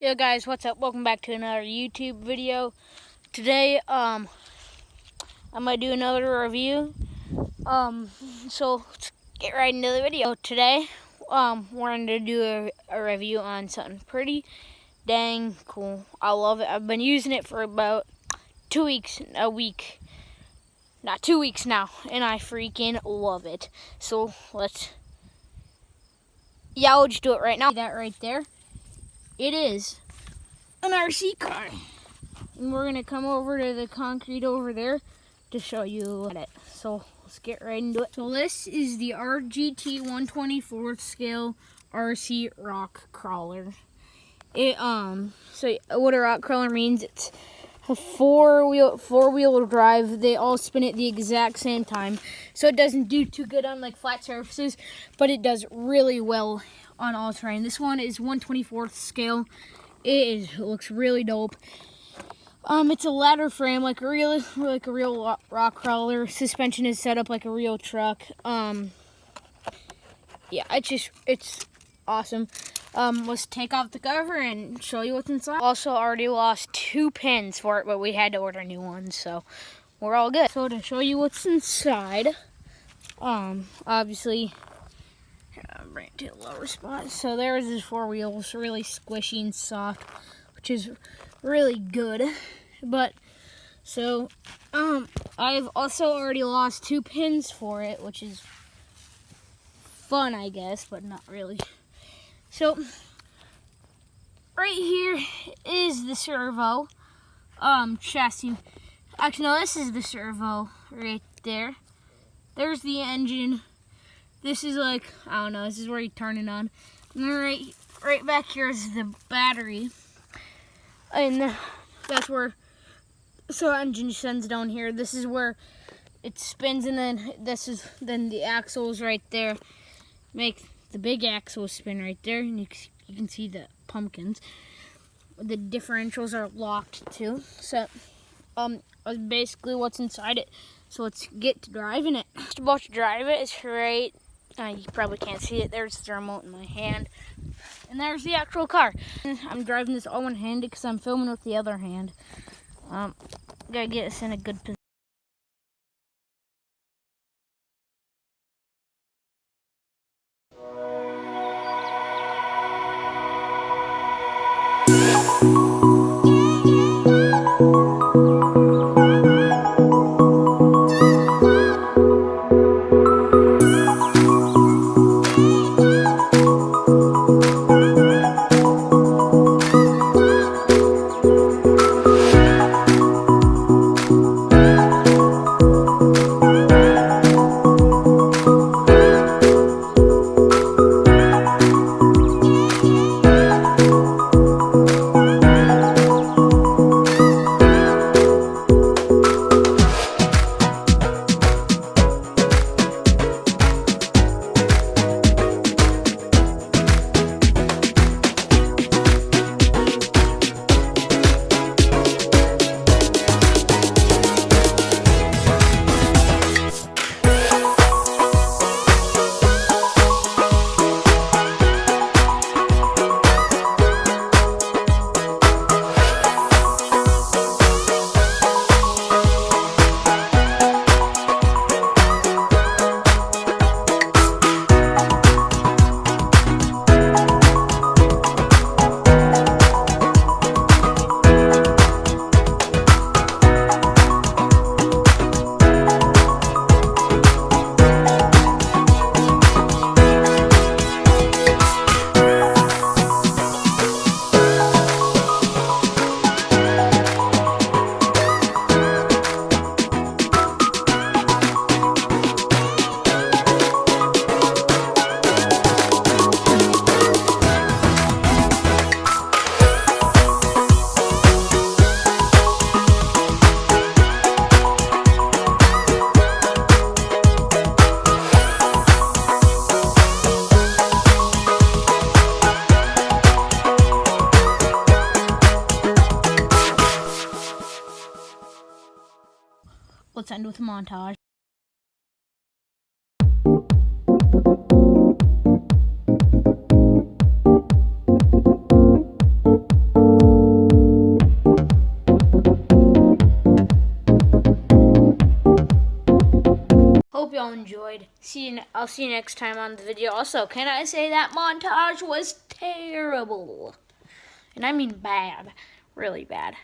Yo guys, what's up? Welcome back to another YouTube video. Today, I might do another review. So let's get right into the video. Today, we're going to do a review on something pretty dang cool. I love it. I've been using it for about 2 weeks, not 2 weeks now, and I freaking love it. So I'll just do it right now. See that right there? It is an RC car. And we're going to come over to the concrete over there to show you it. So let's get right into it. So this is the RGT 1/24th scale RC rock crawler. So what a rock crawler means, it's a four-wheel drive. They all spin at the exact same time. So it doesn't do too good on like flat surfaces, but it does really well on all terrain. This one is 1/24th scale. It looks really dope. It's a ladder frame, like a real rock crawler. Suspension is set up like a real truck. Yeah, it's awesome. Let's take off the cover and show you what's inside. Also, already lost 2 pins for it, but we had to order new ones, so we're all good. So to show you what's inside, obviously, bring it to a lower spot. So there's his 4 wheels, really squishy and soft, which is really good. But so I've also already lost 2 pins for it, which is fun, I guess, but not really. So right here is the servo chassis. Actually, no, this is the servo right there. There's the engine. This is like, I don't know, this is where you turn it on. And then right back here is the battery. And that's where, so engine sends down here. This is where it spins, and then then the axles right there make the big axle spin right there. And you can see the pumpkins. The differentials are locked too. So, that's basically what's inside it. So let's get to driving it. Just about to drive it. It's right. You probably can't see it. There's the remote in my hand. And there's the actual car. I'm driving this all one-handed because I'm filming with the other hand. Gotta get us in a good position. Let's end with a montage. y'all enjoyed. I'll see you next time on the video. Also, can I say that montage was terrible? And I mean bad. Really bad.